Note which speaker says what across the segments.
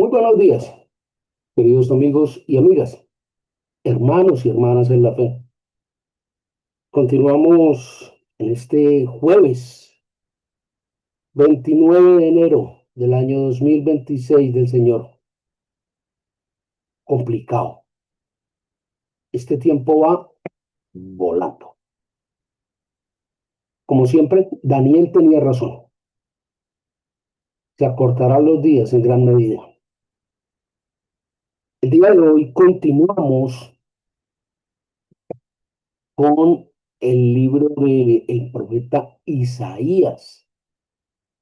Speaker 1: Muy buenos días, queridos amigos y amigas, hermanos y hermanas en la fe. Continuamos en este jueves 29 de enero del año 2026 del Señor. Complicado. Este tiempo va volando. Como siempre, Daniel tenía razón. Se acortarán los días en gran medida. El día de hoy continuamos con el libro del profeta Isaías.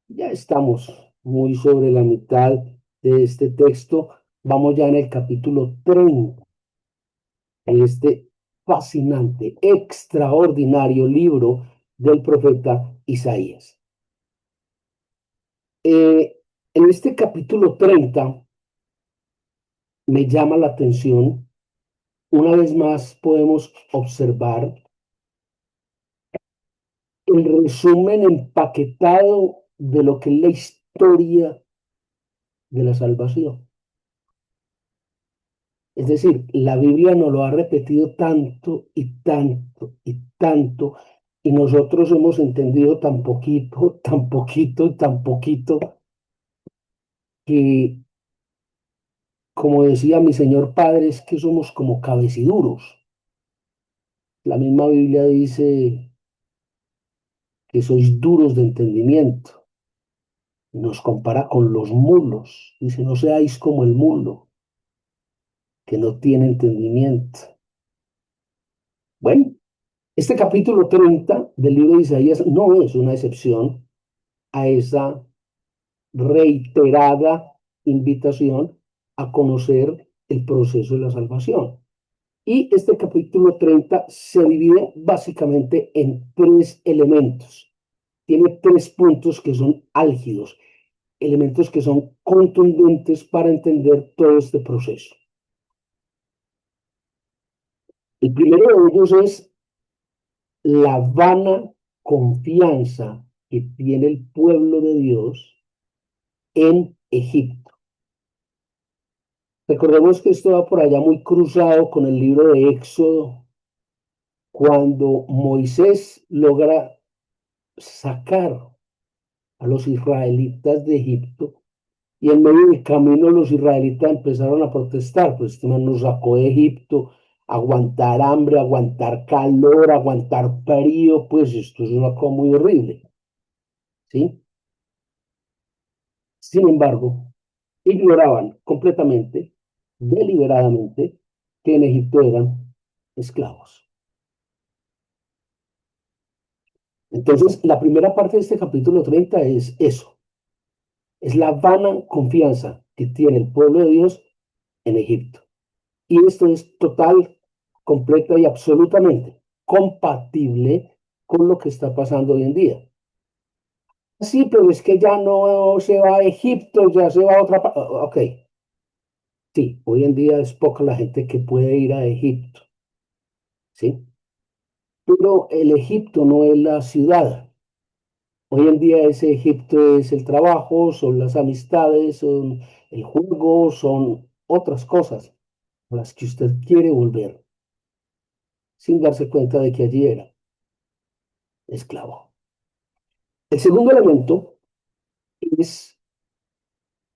Speaker 1: Ya estamos muy sobre la mitad de este texto. Vamos ya en el capítulo 30 de este fascinante, extraordinario libro del profeta Isaías. En este capítulo 30 me llama la atención, una vez más podemos observar el resumen empaquetado de lo que es la historia de la salvación. Es decir, la Biblia nos lo ha repetido tanto y tanto y tanto, y nosotros hemos entendido tan poquito, tan poquito, tan poquito, que, como decía mi señor padre, es que somos como cabeciduros. La misma Biblia dice que sois duros de entendimiento. Nos compara con los mulos. Dice, no seáis como el mulo, que no tiene entendimiento. Bueno, este capítulo 30 del libro de Isaías no es una excepción a esa reiterada invitación a conocer el proceso de la salvación. Y este capítulo 30 se divide básicamente en tres elementos. Tiene tres puntos que son álgidos, elementos que son contundentes para entender todo este proceso. El primero de ellos es la vana confianza que tiene el pueblo de Dios en Egipto. Recordemos que esto va por allá muy cruzado con el libro de Éxodo, cuando Moisés logra sacar a los israelitas de Egipto y en medio del camino los israelitas empezaron a protestar, pues este man nos sacó de Egipto, aguantar hambre, aguantar calor, aguantar frío, pues esto es una cosa muy horrible, ¿sí? Sin embargo, ignoraban completamente, deliberadamente, que en Egipto eran esclavos. Entonces, la primera parte de este capítulo 30 es eso, es la vana confianza que tiene el pueblo de Dios en Egipto. Y esto es total, completa y absolutamente compatible con lo que está pasando hoy en día. Sí, pero es que ya no se va a Egipto, ya se va a otra parte. Ok, sí, hoy en día es poca la gente que puede ir a Egipto, ¿sí? Pero el Egipto no es la ciudad. Hoy en día ese Egipto es el trabajo, son las amistades, son el juego, son otras cosas a las que usted quiere volver sin darse cuenta de que allí era esclavo. El segundo elemento es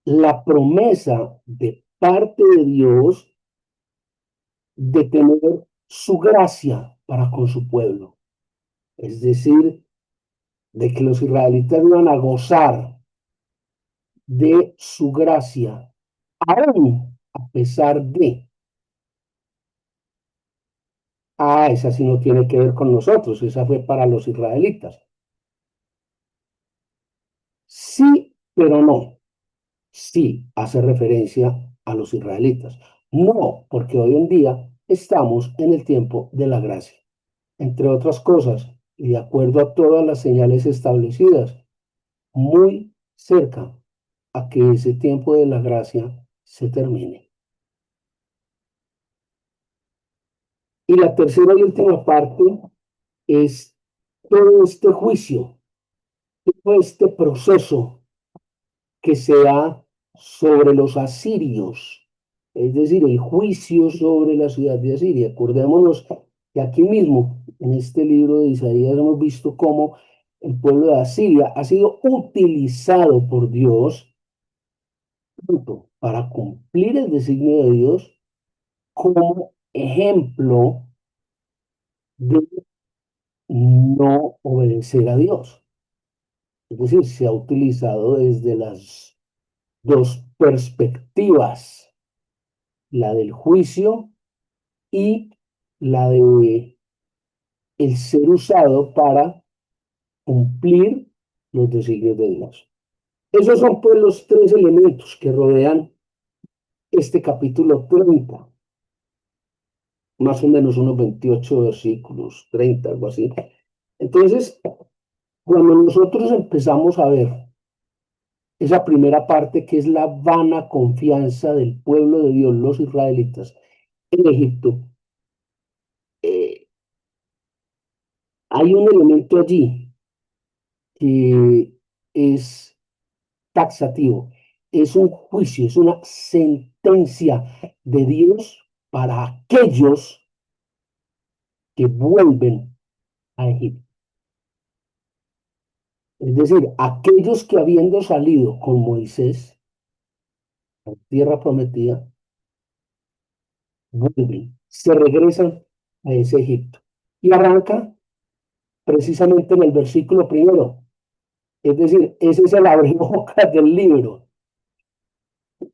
Speaker 1: la promesa de parte de Dios de tener su gracia para con su pueblo. Es decir, de que los israelitas iban a gozar de su gracia, aún a pesar de, esa sí no tiene que ver con nosotros, esa fue para los israelitas. Sí, pero no. Sí hace referencia a los israelitas. No, porque hoy en día estamos en el tiempo de la gracia. Entre otras cosas, y de acuerdo a todas las señales establecidas, muy cerca a que ese tiempo de la gracia se termine. Y la tercera y última parte es todo este juicio, todo este proceso que se ha sobre los asirios, es decir, el juicio sobre la ciudad de Asiria. Acordémonos que aquí mismo, en este libro de Isaías, hemos visto cómo el pueblo de Asiria ha sido utilizado por Dios tanto para cumplir el designio de Dios como ejemplo de no obedecer a Dios. Es decir, se ha utilizado desde las dos perspectivas, la del juicio y la de el ser usado para cumplir los designios de Dios. Esos son pues los tres elementos que rodean este capítulo 30, más o menos unos 28 versículos, 30, algo así. Entonces, cuando nosotros empezamos a ver esa primera parte que es la vana confianza del pueblo de Dios, los israelitas, en Egipto, eh, hay un elemento allí que es taxativo, es un juicio, es una sentencia de Dios para aquellos que vuelven a Egipto. Es decir, aquellos que habiendo salido con Moisés a la tierra prometida, vuelven, se regresan a ese Egipto. Y arranca precisamente en el versículo primero. Es decir, ese es el abrebocas del libro,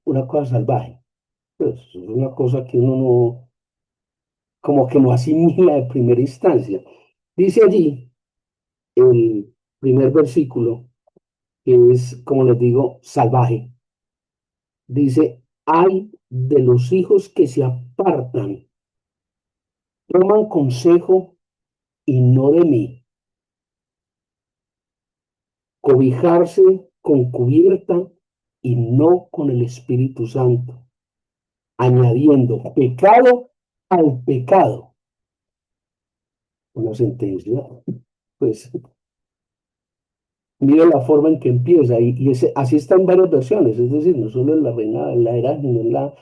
Speaker 1: una cosa salvaje. Pues es una cosa que uno no, como que no asimila de primera instancia. Dice allí el primer versículo, que es, como les digo, salvaje. Dice, hay de los hijos que se apartan, toman consejo y no de mí, cobijarse con cubierta y no con el Espíritu Santo, añadiendo pecado al pecado. Una sentencia, pues mira la forma en que empieza, y así está en varias versiones, es decir, no solo en la Reina, en la Era, sino en la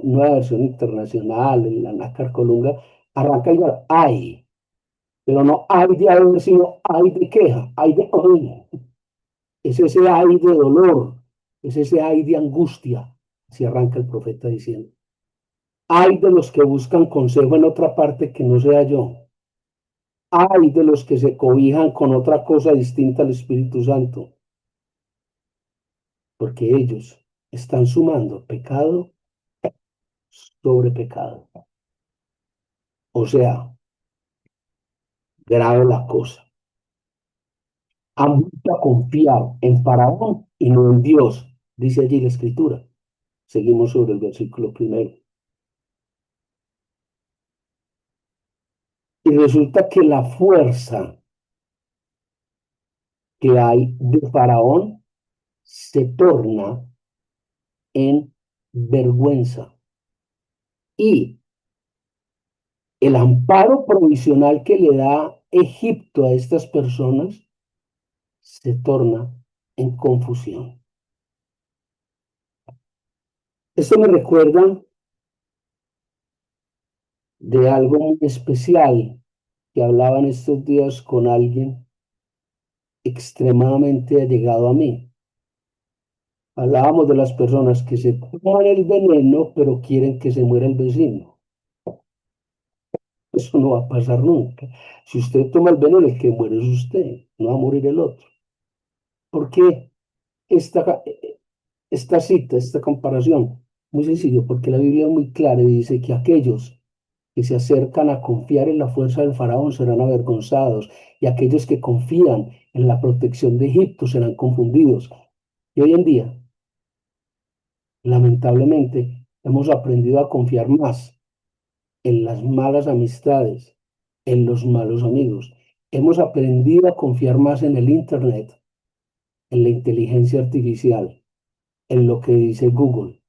Speaker 1: nueva versión internacional, en la Nácar Colunga, arranca igual, ay, pero no hay de haber, sino hay de queja, hay de ay, es ese ay de dolor, es ese ay de angustia, si arranca el profeta diciendo, hay de los que buscan consejo en otra parte que no sea yo, hay de los que se cobijan con otra cosa distinta al Espíritu Santo, porque ellos están sumando pecado sobre pecado. O sea, grave la cosa. Han vuelto a confiar en Faraón y no en Dios, dice allí la Escritura. Seguimos sobre el versículo primero. Y resulta que la fuerza que hay de Faraón se torna en vergüenza. Y el amparo provisional que le da Egipto a estas personas se torna en confusión. Esto me recuerda de algo muy especial que hablaba en estos días con alguien extremadamente allegado a mí. Hablábamos de las personas que se toman el veneno, pero quieren que se muera el vecino. Eso no va a pasar nunca. Si usted toma el veneno, el que muere es usted, no va a morir el otro. ¿Por qué esta, esta cita, esta comparación? Muy sencillo, porque la Biblia es muy clara y dice que aquellos que se acercan a confiar en la fuerza del faraón serán avergonzados, y aquellos que confían en la protección de Egipto serán confundidos. Y hoy en día, lamentablemente, hemos aprendido a confiar más en las malas amistades, en los malos amigos. Hemos aprendido a confiar más en el Internet, en la inteligencia artificial, en lo que dice Google,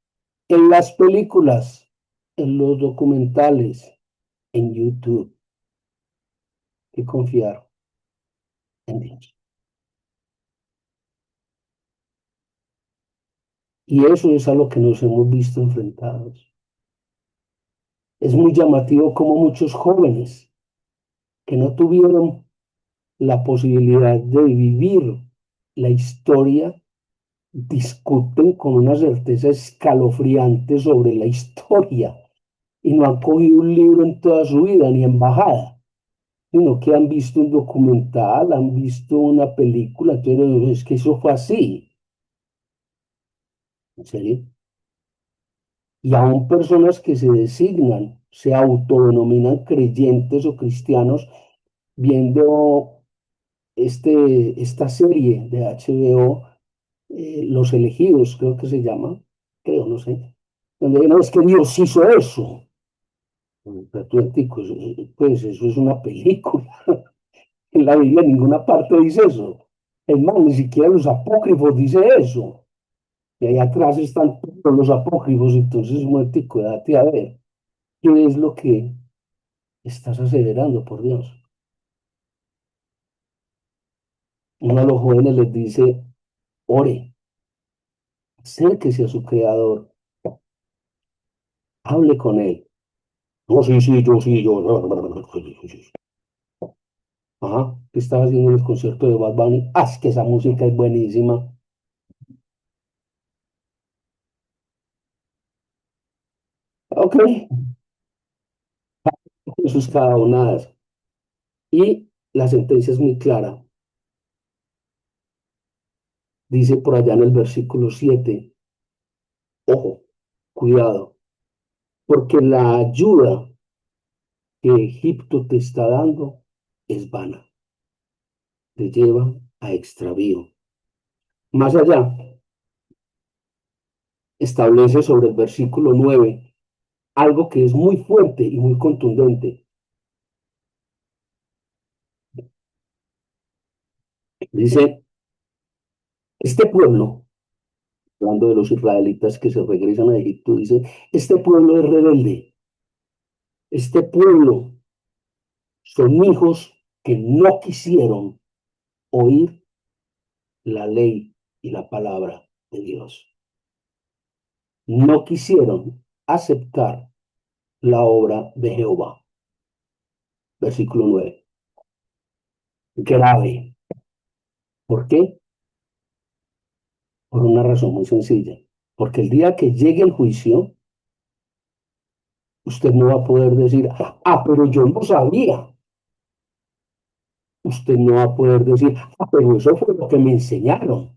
Speaker 1: en las películas, en los documentales, en YouTube, que confiar en Dios. Y eso es a lo que nos hemos visto enfrentados. Es muy llamativo como muchos jóvenes que no tuvieron la posibilidad de vivir la historia discuten con una certeza escalofriante sobre la historia y no han cogido un libro en toda su vida ni en bajada, sino que han visto un documental, han visto una película, pero es que eso fue así, en serio. Y aún personas que se designan, se autodenominan creyentes o cristianos, viendo esta serie de HBO, Los Elegidos, creo que se llama, creo, no sé, donde no es que Dios hizo eso. Pues eso es una película. En la Biblia en ninguna parte dice eso. Es más, ni siquiera los apócrifos dice eso. Y ahí atrás están todos los apócrifos, entonces un momentico, date a ver qué es lo que estás aseverando, por Dios. Uno a los jóvenes les dice, ore, acérquese a su creador, hable con él. No, sí, sí, yo, sí, yo. Ajá, ¿qué estaba haciendo en el concierto de Bad Bunny? Ah, es que esa música es buenísima. Ok, eso es cada una. Y la sentencia es muy clara. Dice por allá en el versículo 7, ojo, cuidado, porque la ayuda que Egipto te está dando es vana, te lleva a extravío. Más allá, establece sobre el versículo 9 algo que es muy fuerte y muy contundente. Dice, este pueblo, hablando de los israelitas que se regresan a Egipto, dice, este pueblo es rebelde, este pueblo son hijos que no quisieron oír la ley y la palabra de Dios. No quisieron aceptar la obra de Jehová. Versículo 9. Grave. ¿Por qué? Por una razón muy sencilla. Porque el día que llegue el juicio, usted no va a poder decir, ah, pero yo no sabía. Usted no va a poder decir, ah, pero eso fue lo que me enseñaron.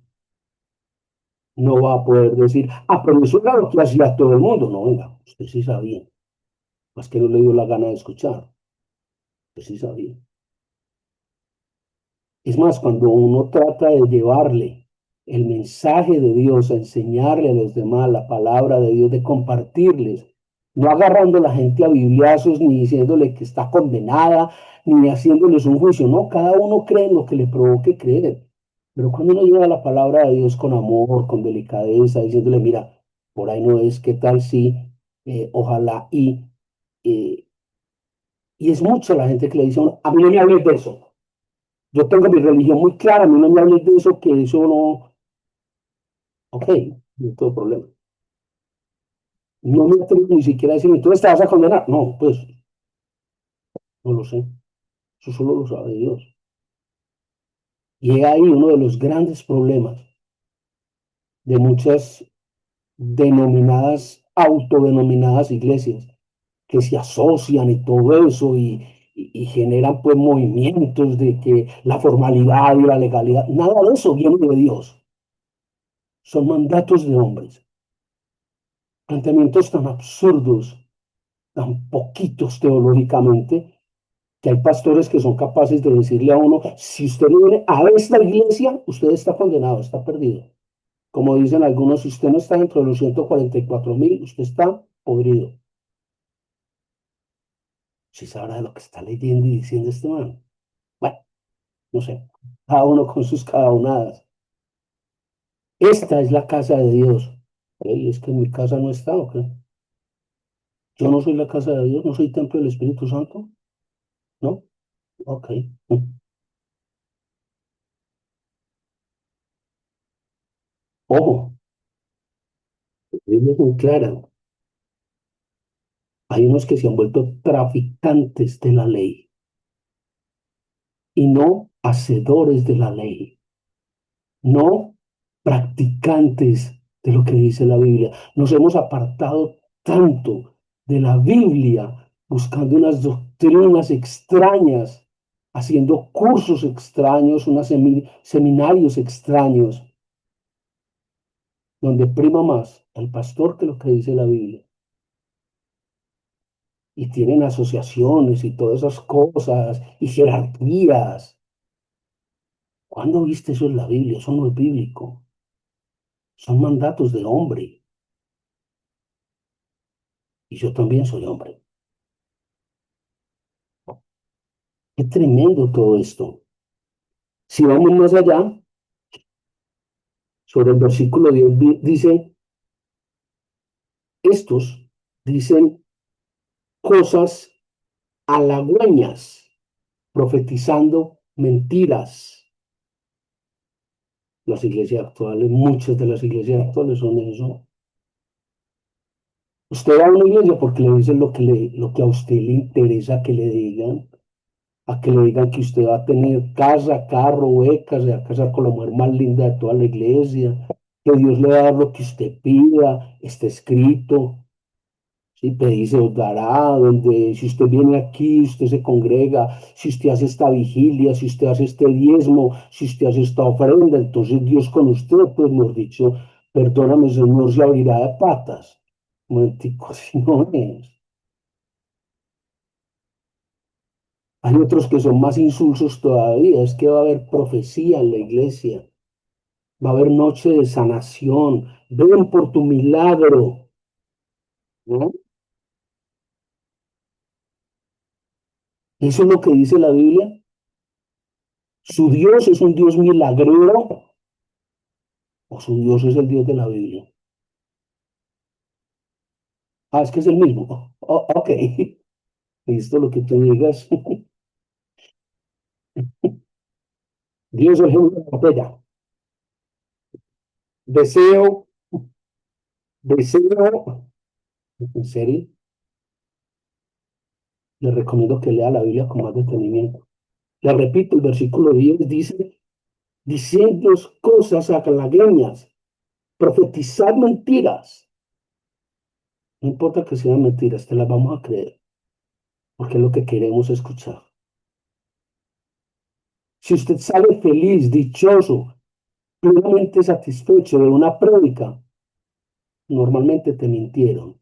Speaker 1: No va a poder decir, ah, pero eso era lo que hacía todo el mundo. No, venga, usted sí sabía. Más que no le dio la gana de escuchar. Usted sí sabía. Es más, cuando uno trata de llevarle el mensaje de Dios, a enseñarle a los demás la palabra de Dios, de compartirles, no agarrando a la gente a bibliazos, ni diciéndole que está condenada, ni haciéndoles un juicio, no, cada uno cree en lo que le provoque creer. Pero cuando uno lleva la palabra de Dios con amor, con delicadeza, diciéndole, mira, por ahí no es, qué tal si, ojalá, eh, y es mucha la gente que le dice, a uno, a mí no me hables de eso. Yo tengo mi religión muy clara, a mí no me hables de eso, que eso no, ok, no tengo problema. No me atrevo ni siquiera a decirme, tú estás a condenar. No, pues, no lo sé. Eso solo lo sabe Dios. Y he ahí uno de los grandes problemas de muchas denominadas, autodenominadas iglesias, que se asocian y todo eso, y generan pues movimientos de que la formalidad y la legalidad, nada de eso viene de Dios. Son mandatos de hombres, planteamientos tan absurdos, tan poquitos teológicamente, que hay pastores que son capaces de decirle a uno, si usted no viene a esta iglesia, usted está condenado, está perdido. Como dicen algunos, si usted no está dentro de los 144.000, usted está podrido. Si sabrá de lo que está leyendo y diciendo este man. Bueno, no sé, cada uno con sus cada unadas. Esta es la casa de Dios. Y es que en mi casa no está, ¿ok? Yo no soy la casa de Dios, no soy templo del Espíritu Santo, ¿no? Ok. Ojo, es muy clara. Hay unos que se han vuelto traficantes de la ley y no hacedores de la ley, no practicantes de lo que dice la Biblia. Nos hemos apartado tanto de la Biblia buscando unas doctrinas extrañas, haciendo cursos extraños, seminarios extraños, donde prima más el pastor que lo que dice la Biblia. Y tienen asociaciones y todas esas cosas y jerarquías. ¿Cuándo viste eso en la Biblia? Eso no es bíblico. Son mandatos de hombre. Y yo también soy hombre. Qué tremendo todo esto. Si vamos más allá, sobre el versículo 10 dice, estos dicen cosas halagüeñas, profetizando mentiras. Las iglesias actuales, muchas de las iglesias actuales son eso. Usted va a una iglesia porque le dicen lo que a usted le interesa que le digan, a que le digan que usted va a tener casa, carro, becas, se va a casar con la mujer más linda de toda la iglesia, que Dios le va a dar lo que usted pida, está escrito, ¿sí? Pedir se os dará, donde si usted viene aquí, usted se congrega, si usted hace esta vigilia, si usted hace este diezmo, si usted hace esta ofrenda, entonces Dios con usted, pues nos dicho, perdóname, Señor, se abrirá de patas. Un momentico, así no es. Hay otros que son más insulsos todavía, es que va a haber profecía en la iglesia, va a haber noche de sanación, ven por tu milagro, ¿no? Eso es lo que dice la Biblia. Su Dios es un Dios milagrero o su Dios es el Dios de la Biblia. Ah, es que es el mismo. Oh, ok, listo lo que tú digas. Dios es el genio de la botella. Deseo, deseo, en serio, le recomiendo que lea la Biblia con más detenimiento. Le repito, el versículo 10 dice, diciendo cosas halagüeñas, profetizar mentiras. No importa que sean mentiras, te las vamos a creer, porque es lo que queremos escuchar. Si usted sale feliz, dichoso, plenamente satisfecho de una prédica, normalmente te mintieron,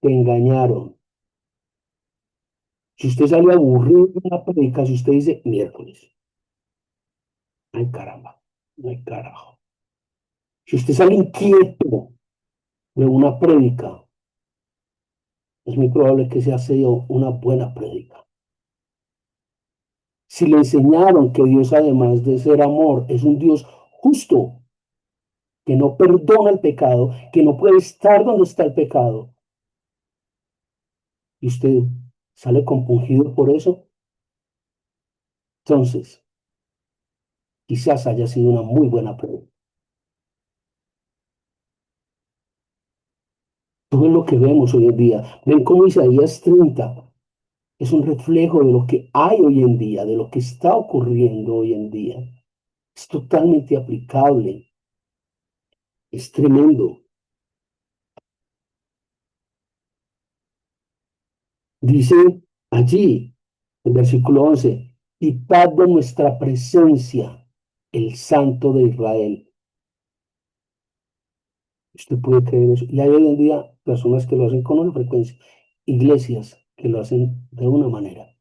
Speaker 1: te engañaron. Si usted sale aburrido de una prédica, si usted dice miércoles, ay caramba, no hay carajo. Si usted sale inquieto de una prédica, es muy probable que sea sido una buena prédica. Si le enseñaron que Dios, además de ser amor, es un Dios justo, que no perdona el pecado, que no puede estar donde está el pecado, y usted sale compungido por eso, entonces quizás haya sido una muy buena prédica. Todo lo que vemos hoy en día, ven cómo Isaías 30 es un reflejo de lo que hay hoy en día, de lo que está ocurriendo hoy en día. Es totalmente aplicable, es tremendo. Dice allí, en versículo 11, quitad de nuestra presencia el Santo de Israel. Usted puede creer eso. Y hay hoy en día personas que lo hacen con una frecuencia, iglesias que lo hacen de una manera.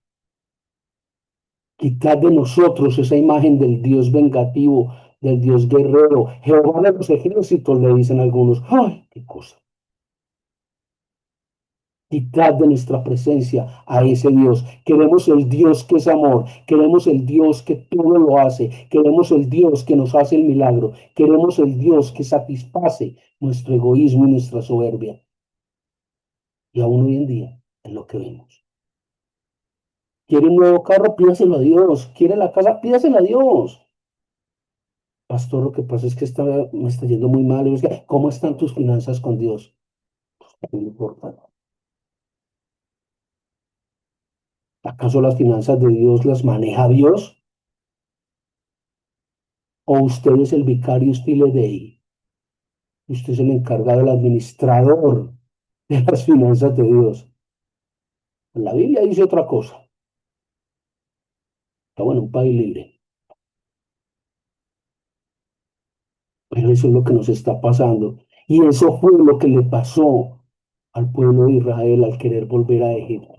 Speaker 1: Quitad de nosotros esa imagen del Dios vengativo, del Dios guerrero. Jehová de los ejércitos, le dicen algunos. ¡Ay, qué cosa! Quitad de nuestra presencia a ese Dios. Queremos el Dios que es amor. Queremos el Dios que todo lo hace. Queremos el Dios que nos hace el milagro. Queremos el Dios que satisface nuestro egoísmo y nuestra soberbia. Y aún hoy en día es lo que vemos. ¿Quiere un nuevo carro? Pídaselo a Dios. ¿Quiere la casa? Pídasela a Dios. Pastor, lo que pasa es que me está yendo muy mal. ¿Cómo están tus finanzas con Dios? No importa. ¿Acaso las finanzas de Dios las maneja Dios? ¿O usted es el vicarius file Dei? Usted es el encargado, el administrador de las finanzas de Dios. La Biblia dice otra cosa. Estamos en un país libre. Pero eso es lo que nos está pasando. Y eso fue lo que le pasó al pueblo de Israel al querer volver a Egipto.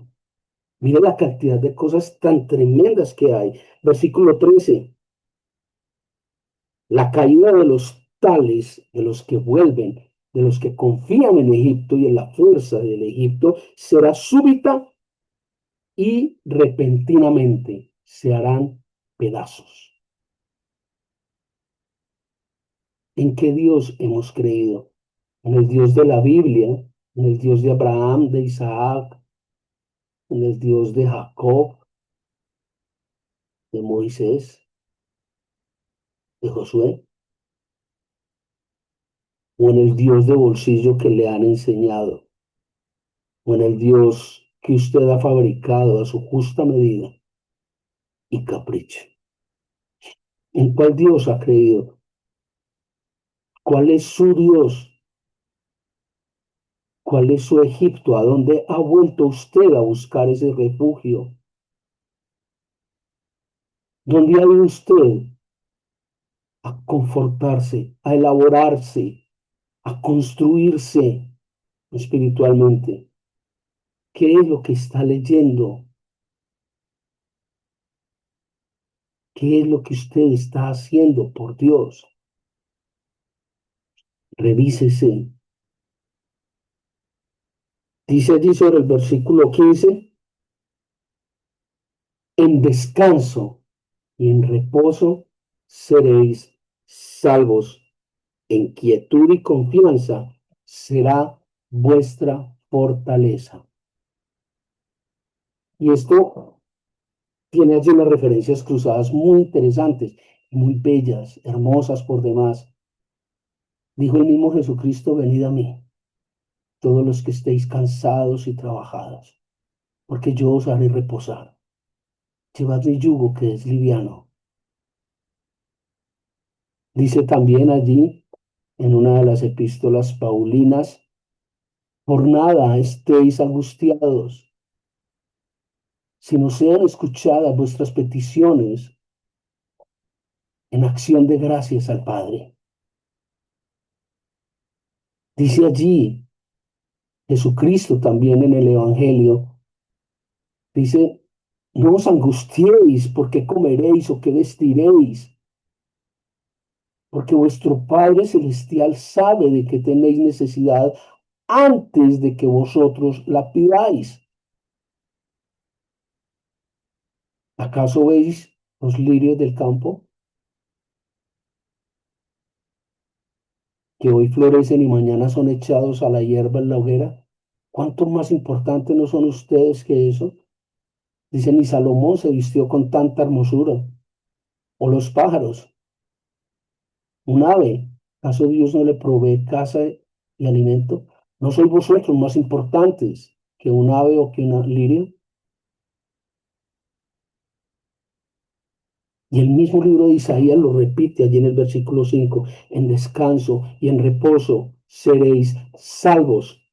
Speaker 1: Mira la cantidad de cosas tan tremendas que hay. Versículo 13. La caída de los tales, de los que vuelven, de los que confían en Egipto y en la fuerza del Egipto, será súbita y repentinamente se harán pedazos. ¿En qué Dios hemos creído? En el Dios de la Biblia, en el Dios de Abraham, de Isaac, en el Dios de Jacob, de Moisés, de Josué, o en el Dios de bolsillo que le han enseñado, o en el Dios que usted ha fabricado a su justa medida y capricho. ¿En cuál Dios ha creído? ¿Cuál es su Dios? ¿Cuál es su Egipto? ¿A dónde ha vuelto usted a buscar ese refugio? ¿Dónde ha ido usted a confortarse, a elaborarse, a construirse espiritualmente? ¿Qué es lo que está leyendo? ¿Qué es lo que usted está haciendo por Dios? Revísese. Dice allí sobre el versículo 15, en descanso y en reposo seréis salvos. En quietud y confianza será vuestra fortaleza. Y esto tiene allí unas referencias cruzadas muy interesantes, muy bellas, hermosas por demás. Dijo el mismo Jesucristo, venid a mí, todos los que estéis cansados y trabajados, porque yo os haré reposar. Llevad mi yugo que es liviano. Dice también allí, en una de las epístolas paulinas, por nada estéis angustiados, sino sean escuchadas vuestras peticiones en acción de gracias al Padre. Dice allí Jesucristo también en el Evangelio, dice, no os angustiéis por qué comeréis o qué vestiréis, porque vuestro Padre Celestial sabe de qué tenéis necesidad antes de que vosotros la pidáis. ¿Acaso veis los lirios del campo que hoy florecen y mañana son echados a la hierba en la hoguera? ¿Cuánto más importantes no son ustedes que eso? Dice, ni Salomón se vistió con tanta hermosura. O los pájaros, un ave, ¿acaso Dios no le provee casa y alimento? ¿No sois vosotros más importantes que un ave o que una lirio? Y el mismo libro de Isaías lo repite allí en el versículo 5, en descanso y en reposo seréis salvos,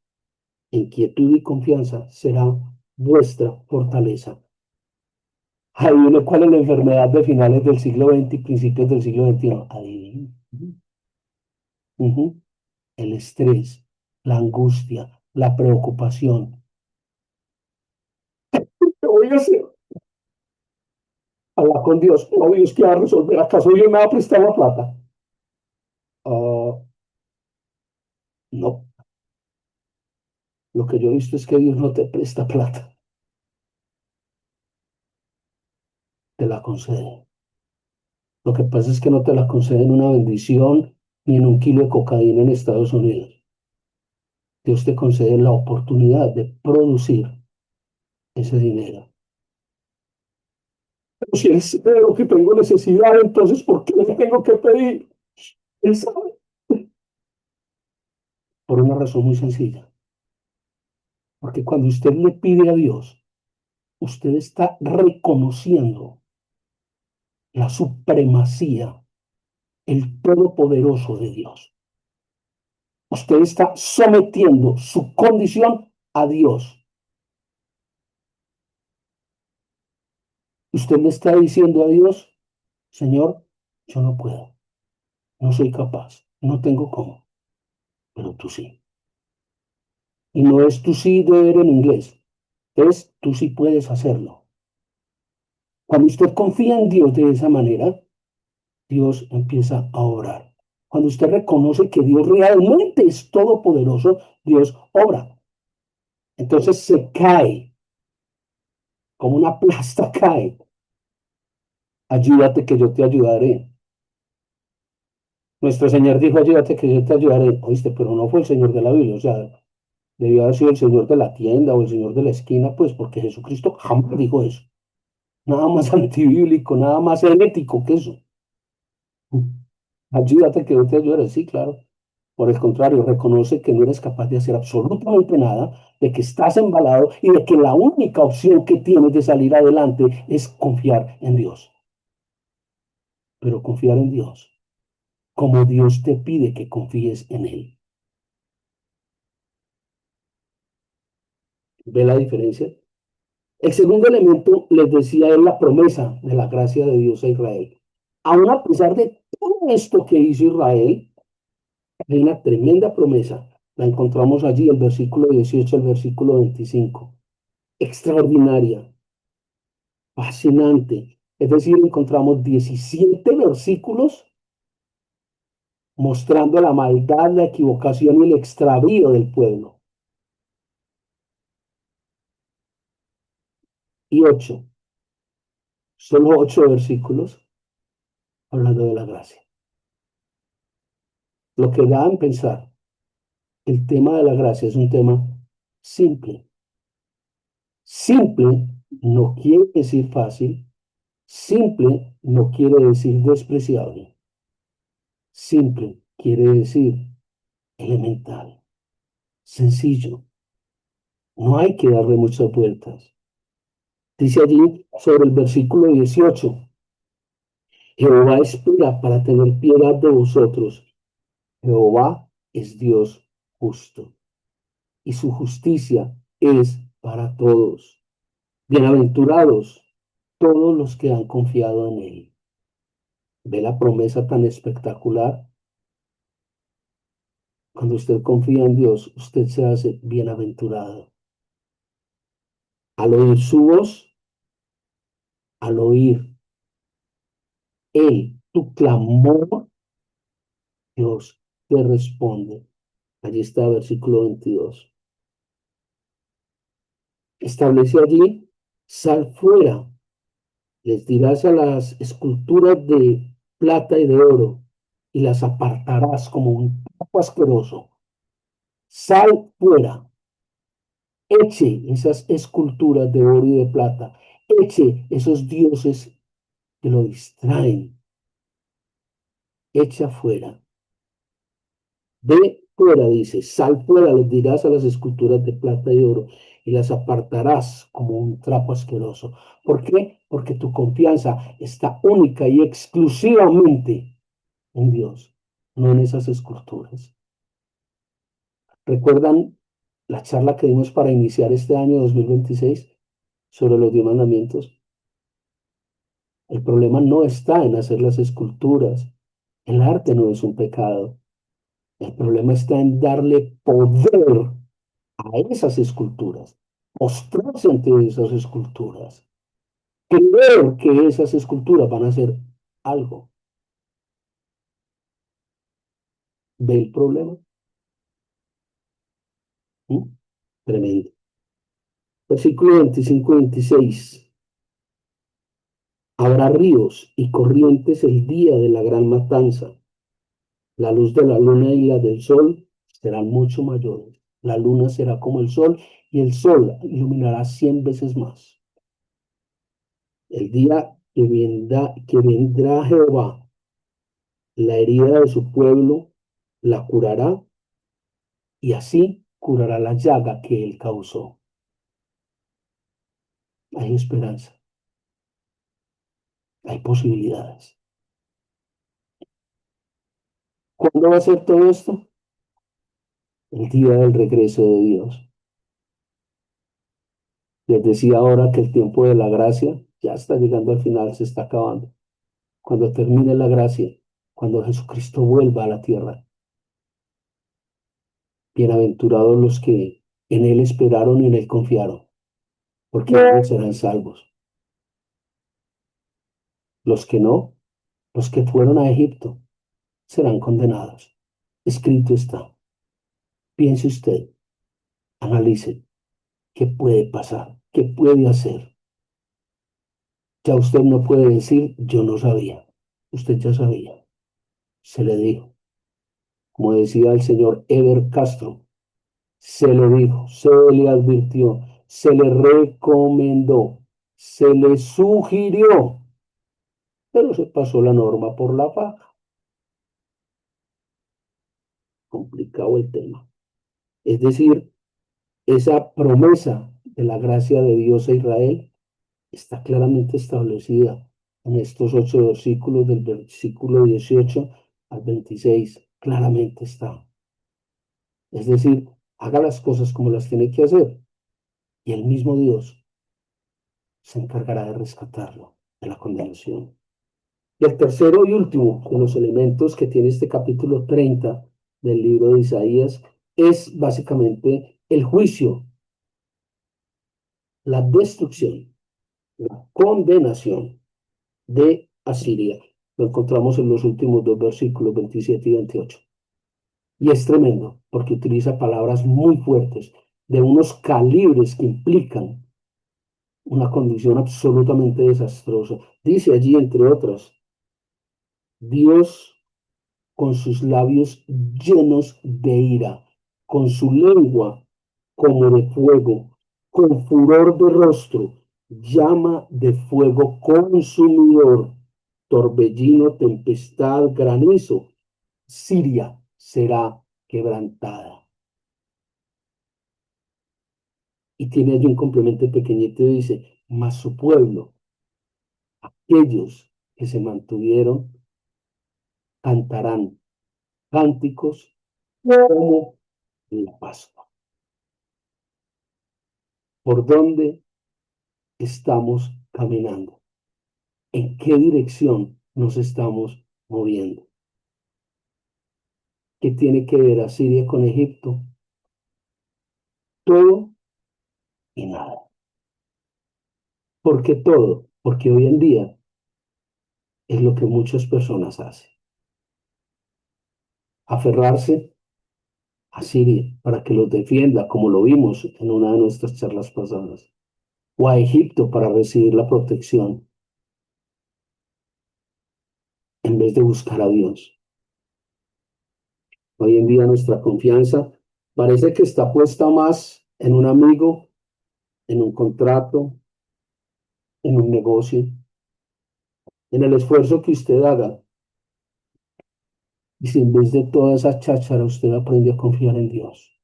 Speaker 1: en quietud y confianza será vuestra fortaleza. Adivine cuál es la enfermedad de finales del siglo XX y principios del siglo XXI. Adivine. Ujú. El estrés, la angustia, la preocupación. ¿Qué voy a hacer? Hablar con Dios. No, Dios, ¿qué va a resolver? ¿Acaso Dios me va a prestar la plata? Ah, no, lo que yo he visto es que Dios no te presta plata, te la concede. Lo que pasa es que no te la concede en una bendición ni en un kilo de cocaína en Estados Unidos. Dios te concede la oportunidad de producir ese dinero. Pero si Él sabe lo que tengo necesidad, entonces ¿por qué le tengo que pedir? Él sabe. Por una razón muy sencilla. Porque cuando usted le pide a Dios, usted está reconociendo la supremacía, el todopoderoso de Dios. Usted está sometiendo su condición a Dios. Usted le está diciendo a Dios, Señor, yo no puedo, no soy capaz, no tengo cómo, pero tú sí. Y no es tú sí de ver en inglés, es tú sí puedes hacerlo. Cuando usted confía en Dios de esa manera, Dios empieza a obrar. Cuando usted reconoce que Dios realmente es todopoderoso, Dios obra. Entonces se cae, como una plasta cae. Ayúdate que yo te ayudaré. Nuestro Señor dijo, ayúdate que yo te ayudaré. Oíste, pero no fue el Señor de la Biblia, o sea, debió haber sido el Señor de la tienda o el Señor de la esquina, pues porque Jesucristo jamás dijo eso. Nada más antibíblico, nada más herético que eso. Ayúdate que yo te ayudaré, sí, claro. Por el contrario, reconoce que no eres capaz de hacer absolutamente nada, de que estás embalado y de que la única opción que tienes de salir adelante es confiar en Dios. Pero confiar en Dios, como Dios te pide que confíes en Él. ¿Ve la diferencia? El segundo elemento, les decía, es la promesa de la gracia de Dios a Israel. Aún a pesar de todo esto que hizo Israel, hay una tremenda promesa. La encontramos allí, el versículo 18 al versículo 25. Extraordinaria, fascinante. Es decir, encontramos 17 versículos mostrando la maldad, la equivocación y el extravío del pueblo. Y 8, solo 8 versículos hablando de la gracia. Lo que da a pensar, el tema de la gracia es un tema simple. Simple no quiere decir fácil, simple no quiere decir despreciable. Simple quiere decir elemental, sencillo. No hay que darle muchas vueltas. Dice allí sobre el versículo 18, Jehová espera para tener piedad de vosotros. Jehová es Dios justo y su justicia es para todos. Bienaventurados todos los que han confiado en él. ¿Ve la promesa tan espectacular? Cuando usted confía en Dios, usted se hace bienaventurado. Al oír su voz, al oír él, tu clamor, Dios te responde. Allí está versículo 22. Establece allí, sal fuera, les dirás a las esculturas de plata y de oro, y las apartarás como un trapo asqueroso. Sal fuera, eche esas esculturas de oro y de plata, eche esos dioses que lo distraen, echa fuera. Ve fuera, dice, sal fuera, les dirás a las esculturas de plata y oro y las apartarás como un trapo asqueroso. ¿Por qué? Porque tu confianza está única y exclusivamente en Dios, no en esas esculturas. ¿Recuerdan la charla que dimos para iniciar este año 2026 sobre los 10 mandamientos? El problema no está en hacer las esculturas. El arte no es un pecado. El problema está en darle poder a esas esculturas, mostrarse ante esas esculturas, creer que esas esculturas van a hacer algo. ¿Ve el problema? ¿Mm? Tremendo. Versículo 25-26. Habrá ríos y corrientes el día de la gran matanza. La luz de la luna y la del sol serán mucho mayores. La luna será como el sol y el sol iluminará 100 veces más. El día que vendrá Jehová, la herida de su pueblo la curará y así curará la llaga que él causó. hay esperanza, hay posibilidades. ¿Cuándo va a ser todo esto? El día del regreso de Dios. Les decía ahora que el tiempo de la gracia ya está llegando al final, se está acabando. Cuando termine la gracia, cuando Jesucristo vuelva a la tierra, bienaventurados los que en Él esperaron y en Él confiaron, porque ellos serán salvos. Los que no, los que fueron a Egipto, serán condenados. Escrito está. Piense usted, analice qué puede pasar, qué puede hacer. Ya usted no puede decir, yo no sabía. Usted ya sabía. Se le dijo. Como decía el señor Eber Castro, se le dijo, se le advirtió, se le recomendó, se le sugirió, pero se pasó la norma por la faja. Complicado el tema. Es decir, esa promesa de la gracia de Dios a Israel está claramente establecida en estos 8 versículos, del versículo 18 al 26. Claramente está. Es decir, haga las cosas como las tiene que hacer y el mismo Dios se encargará de rescatarlo de la condenación. Y el tercero y último de los elementos que tiene este capítulo 30 del libro de Isaías es básicamente el juicio, la destrucción, la condenación de Asiria. Lo encontramos en los últimos 2 versículos, 27 y 28. Y es tremendo porque utiliza palabras muy fuertes, de unos calibres que implican una condición absolutamente desastrosa. Dice allí, entre otras, Dios con sus labios llenos de ira, con su lengua como de fuego, con furor de rostro, llama de fuego consumidor, torbellino, tempestad, granizo. Siria será quebrantada. Y tiene allí un complemento pequeñito y dice, mas su pueblo, aquellos que se mantuvieron, cantarán cánticos como la Pascua. ¿Por dónde estamos caminando? ¿En qué dirección nos estamos moviendo? ¿Qué tiene que ver Asiria con Egipto? Todo y nada. ¿Por qué todo? Porque hoy en día es lo que muchas personas hacen. Aferrarse a Siria para que los defienda, como lo vimos en una de nuestras charlas pasadas, o a Egipto para recibir la protección, en vez de buscar a Dios. Hoy en día nuestra confianza parece que está puesta más en un amigo, en un contrato, en un negocio, en el esfuerzo que usted haga. Y si en vez de toda esa cháchara usted aprende a confiar en Dios.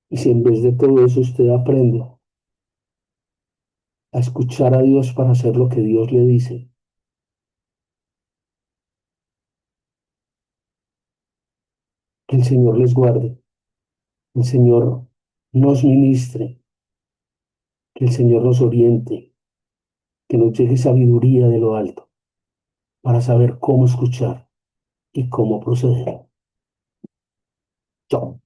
Speaker 1: Y si en vez de todo eso usted aprende a escuchar a Dios para hacer lo que Dios le dice, que el Señor les guarde, el Señor nos ministre, que el Señor nos oriente, que nos llegue sabiduría de lo alto para saber cómo escuchar y cómo proceder. Chao.